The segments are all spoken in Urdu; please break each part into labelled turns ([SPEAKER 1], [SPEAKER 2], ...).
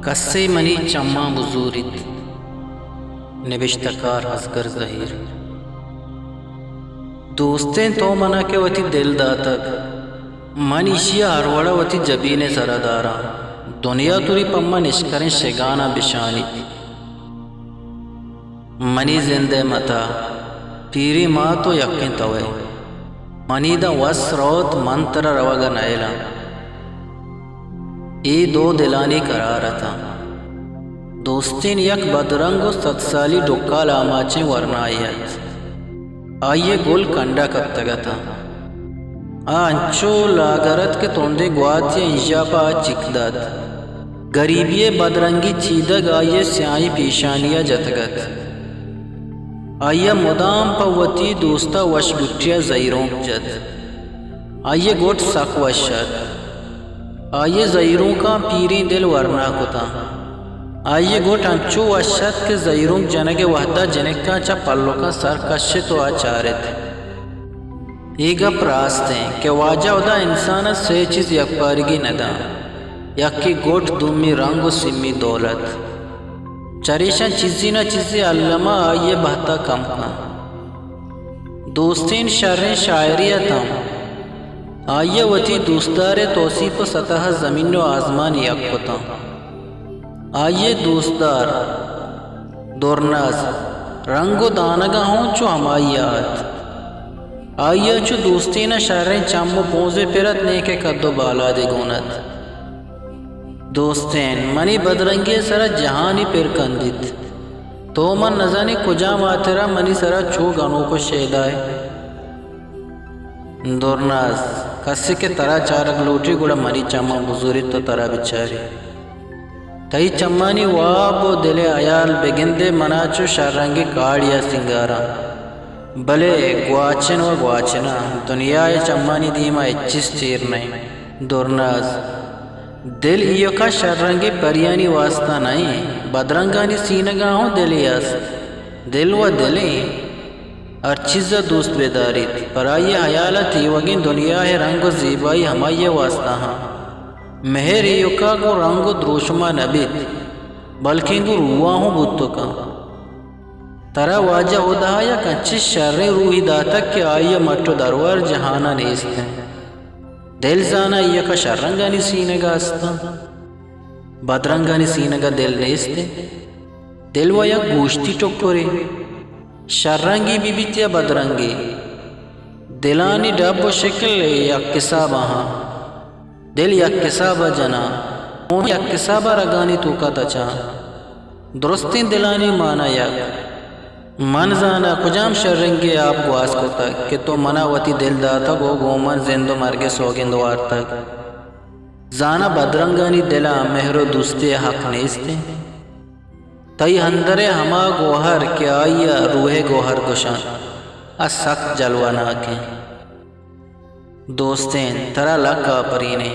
[SPEAKER 1] قصه منی چما بزورید نوشتکار ازگر ظہیر دوستیں تو منا کے وتی دل داتک من اشیا ہروڑا وتی جبین سردارا دنیا توری پما نشکریں شگانا بشانی منی زندے متا پیری ماں تو یقین توئے منی دا وس روت منتر روگا نائلا ای دو دلانی قرارتا دوستین یک بدرنگ و 7 سالی ڈکال آماچیں ورنائیت آئیے گل کنڈا کب تگتا انچو لاغرت کے توندے گواتی انجا پا چکداد گریبی بدرنگی چیدگ آئیے سیائی پیشانیا جتگت آئیے مدام پوتی دوستا وش گٹیا زیروں جت آئیے گوٹ سک وشت آئیے زیروں کا پیری دل ورنا کتا آئیے گوٹ انچو وشت کے زیروں جنگ وحدہ جنکا چا پلو کا سر کشی تو آچارت ایگا پراستیں کہ واجہ ادا انسانا سے چیز یک پارگی ندا یکی گوٹ دومی رنگ و سمی دولت چریشن چیزی نہ چیزی علمہ آئیے بہتا کم کا دوستین شرین شاعریتاں آئیے وتی دوستدار توصیف و سطح زمین و آزمان یک کتا آئیے دوستدار دورناز رنگ و دانگا ہوں چو ہمائیات آئیے چو دوستین شرین چم و پونزے پیرت نیکے قدو بالا دے گونت دوستین منی بدرنگی سرا جہانی پر کندید تو من نزانی کجا ماترا منی سرا چو گنو کو شیدائے دورناز کسی کے ترا چارک لوٹی گوڑا منی چما بزوری تو ترا بچاری تئی چمانی واب و دل آیال بگندے مناچو شرنگی کاڑیا سنگارا بلے گواچن و گواچنا دنیا چمانی دیما اچیس چیر نہیں دورناز دل ایو کا شرنگی پریانی واسطہ نہیں بدرنگانی سینگاں ہوں دلی است دل و دلی ہر چیز دوست بیداری پر آئیے حیالت ایوگین دنیا ہے رنگ و زیبائی ہمائیے واسطہ ہاں مہر ایو کا گو رنگ و دروشما نبیت بلکہ گو روا ہوں بوتو کا ترا واجہ ادا یا کنچی شر روحی داتک کہ آئیے مٹو درور جہانا نیست ہیں دل زانا یہ کا شرنگانی سینگا استا بدرنگانی سینگا دل نیستے دل و یک گوشتی ٹکوری شرنگی بی بیتیا بدرنگی دلانی ڈب و شکل یک کسابہ ہاں دل یک کسابہ جنا یک کسابہ رگانی تو کا تچا درستین دلانی مانا یک من زانا کجام شرنگی آپ گواس کو تک کہ تو منا وتی دل داتا گو گومن زندو مرگے سوگندوار تک زانا بدرنگانی دلا مہر و دوستی حق نیستے تئی ہندرے ہما گوہر کہ آئیا روح گوہر گشان اس سخت جلوانا کے دوستین ترا لکا پرینے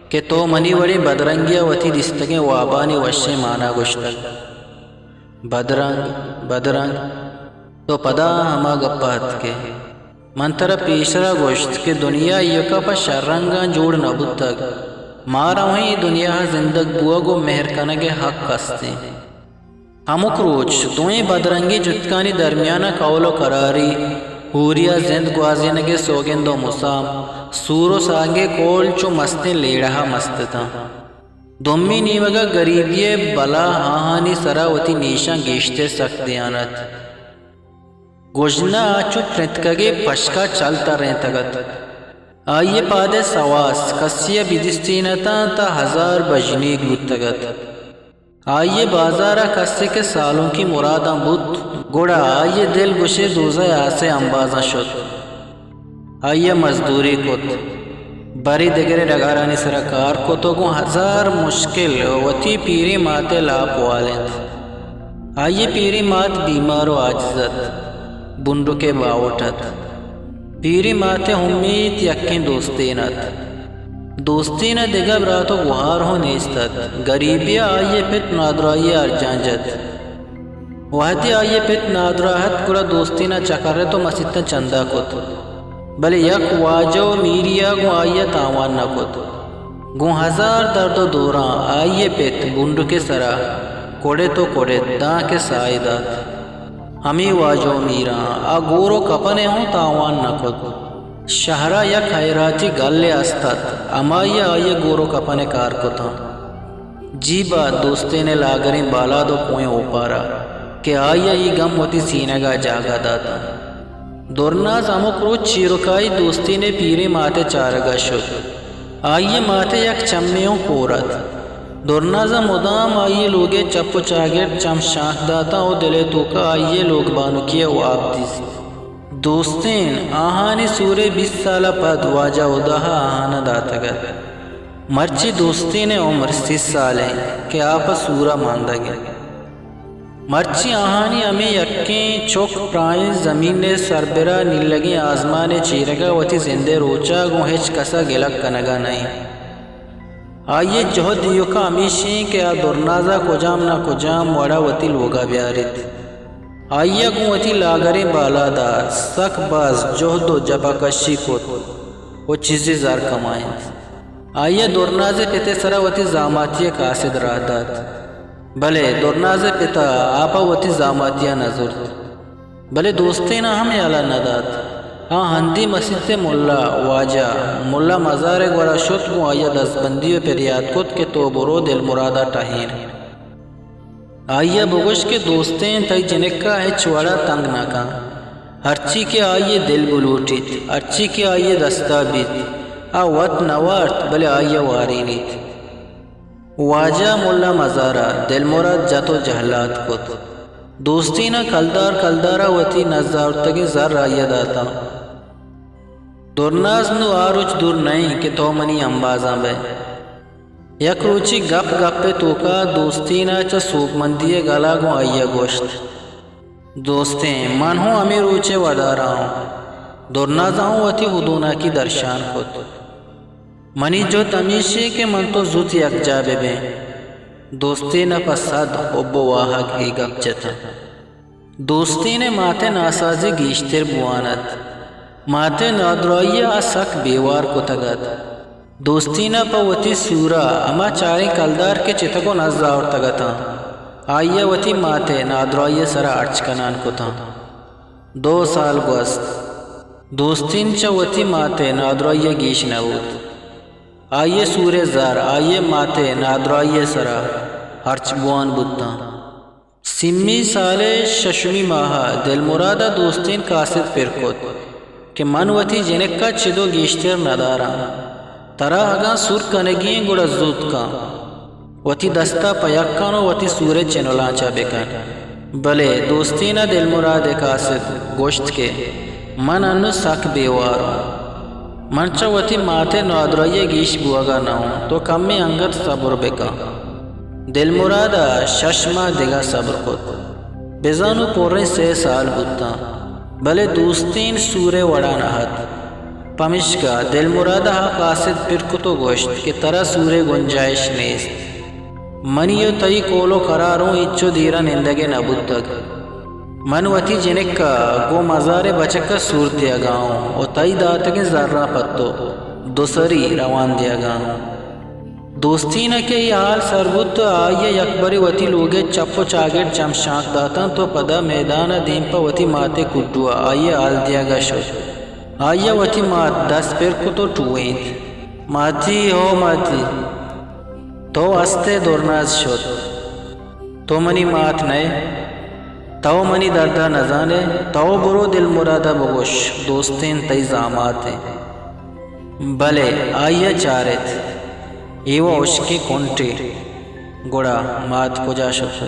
[SPEAKER 1] کہ تو منی وڑی بدرنگیا وتی دستگیں وابانی وشے مانا گشتل بدرنگ تو پدا ہما گپات کے منتر پیشرا گوشت کہ دنیا یکا پا شرنگاں جوڑ نبود تک مارا وہیں دنیا زندگ بوا گو مہر کنگے حق کستے ہمک روچ دوئیں بدرنگی جتکانی درمیانہ قول و قراری ہوریا زند گوازینگے سوگند و مسام سور و سانگے کول چو مستیں لیڑہا مستتا دومی نیوگا گریبی بلا ہاہانی سراوتی نیشان گیشتے سخت دیانت گوجنا آچو پرتکگے پشکا چلتا رہیں تگت آئیے پادے سواس کسیا بیدستینتا تا 1000 بجنی گوتگت آئیے بازارہ کسی کے سالوں کی مراداں بود گوڑا آئیے دل گشے دوزہ آسے انبازاں شد آئیے مزدوری کت بری دگرے ڈگارانی سرکار کو تو گو 1000 مشکل وتی پیری ماتے لاپ والد آئیے پیری مات بیمار و عاجزت بنڈو کے باوٹت پیری ماتے امیت یقین دوستینت دگا براتو گوہار ہو نیستت گریبی آئیے پت نادرائی ارجانجت وحدی آئیے پت نادراحت کرا دوستینہ چکرے تو مسیطہ چندہ کت بلے یک واجہ و میریا گو آئیے تاوان نہ کت گوں ہزار درد و دوراں آئیے پیت بنڈ کے سرا کوڑے تو کوڑے داں کے سائدات ہمیں واجو میراں آ گورو کپنے ہوں تاوان نکد شہرہ یک خیراتی گلے استت امائی آئیے گورو کپنے کار کو تھا جیبا دوستے نے لاگریں بالا دو کوئیں اوپارا کہ آئیے ای گم ہوتی سینگا جاگا داتا دورناز امک روچ چیرکائی دوستی نے پیرے ماتے چارگا شد آئیے ماتے یک چمیوں کورت دورنازا مدام آئیے لوگے چپ چاگر چم شاک داتا او دلے تو کا آئیے لوگ بانو کیا و آپ دیس دوستین آہانی سورے 20 سالہ پد واجہ اداہا آہانا داتا گا مرچی دوستین عمر 30 سال ہیں کہ آپا سورہ ماندہ گے مرچی آہانی ہمیں یکیں چوک پرائیں زمین نے سربرہ نیلگی آزمان چیرگا وتی زندے روچا گو ہچ کسا گلک کنگا نہیں آئیے جہد دیو کا ہمیشیں کہ آ دورنازا کجام نہ کجام وڑا وتی لوگا بیارت آئیے گو وتی لاگریں بالا دا سک باز جہد و جبا کشی کت وہ چیزی زار کمائیں آئیے دورنازے پتے سرا وتی زاماتی قاصد راہ داد بلے دورنازے پتا آپا وتی زاماتیہ نظر بلے دوستی نہ ہم یالا نداد ہاں ہندی مسجد سے ملا واجہ ملا مزار گوڑا شت گو آئیے دستبندیوں پر یاد کت کہ تو برو دل مرادہ ٹہین آئیے بگوش کے دوستیں تائی جنکا ہے چوڑا تنگ ناکا ہرچی کے آئیے دل بلوٹیت ہرچی کے آئیے دستا بیت وط نوارت بلے آئیے وارینیت واجہ ملا مزارہ دل مراد جاتو جہلات کت دوستی نہ کلدارہ وتی نزارتگی زر آئیے داتا دورناز نو آروچ دور نہیں کہ تو منی انبازاں بے یک روچی گپ گپ پہ توکا دوستی نہ چا سوک مندیے گلا گو آئیے گوشت دوستیں من ہوں ہمیں روچے ودا رہا ہوں دورناز ہوں وتی حدونا کی درشان کت منی جو تمیشی کے من تو زوت یک جابے بے دوستی نہ پسد حب و واحق ای گپ چتا دوستی نے ماتے ناسازی گیشتر بوانت ماتے نادرائی آسک بیوار کو تگت دوستی نہ پا وتی سورا اما چاری کلدار کے چتکو نزاور تگتا آئیے وتی ماتے نادرائی سرا ارچ کنان کو تھا 2 سال گوست دوستین چا وتی ماتے نادرائی گیش نبود آئیے سورے زار آئیے ماتے نادرائی سرا ہرچ بوان بودتا سمی سالے ششمی ماہا دل مرادہ دوستین قاصد پرکت کہ من وتی جنکا چدو گیشتر ندارا ترا اگاں سور کنگین گوڑا زود کا وتی دستا پیکانو وتی سورے چنولانچا بکن بلے دوستینہ دل مراد قاصد گوشت کے من انو سک بیوارو منچا وتی ماتے نادرائی گیش بوگا نہ ہوں تو کم میں انگت صبر بکا دل مرادہ ششما دگا صبر خود بزانو پورے 6 سال بودتا بلے دوستین سورے وڑا نہت پمشکا دل مرادہ قاصد پرکتو گوشت کہ ترا سورے گنجائش نیست منیو تئی کولو قراروں اچو دیرا نندگے نبودتگ من وتی جنکا گو مزار بچکا سور دیا گاؤں او تائی داتگے ذرہ پتو دوسری روان دیا گاؤں دوستی نہ کہ یہ حال سربت آئیے یکبری وتی لوگے چپو چاگر چم شاک داتا تو پدا میدان دیم پا وتی ماتے کٹوا آئیے آل دیا گا شد آئیے وتی مات 10 پیر کو تو ٹوئیں ماتی ہو ماتی تو استے دورناز شد تو منی مات نئے تو منی دردہ نزانے تو برو دل مرادہ بگوش دوستین تیزامات ہیں بلے آئیے چارت ایوہ عشقی کنٹی گوڑا مات کجا شد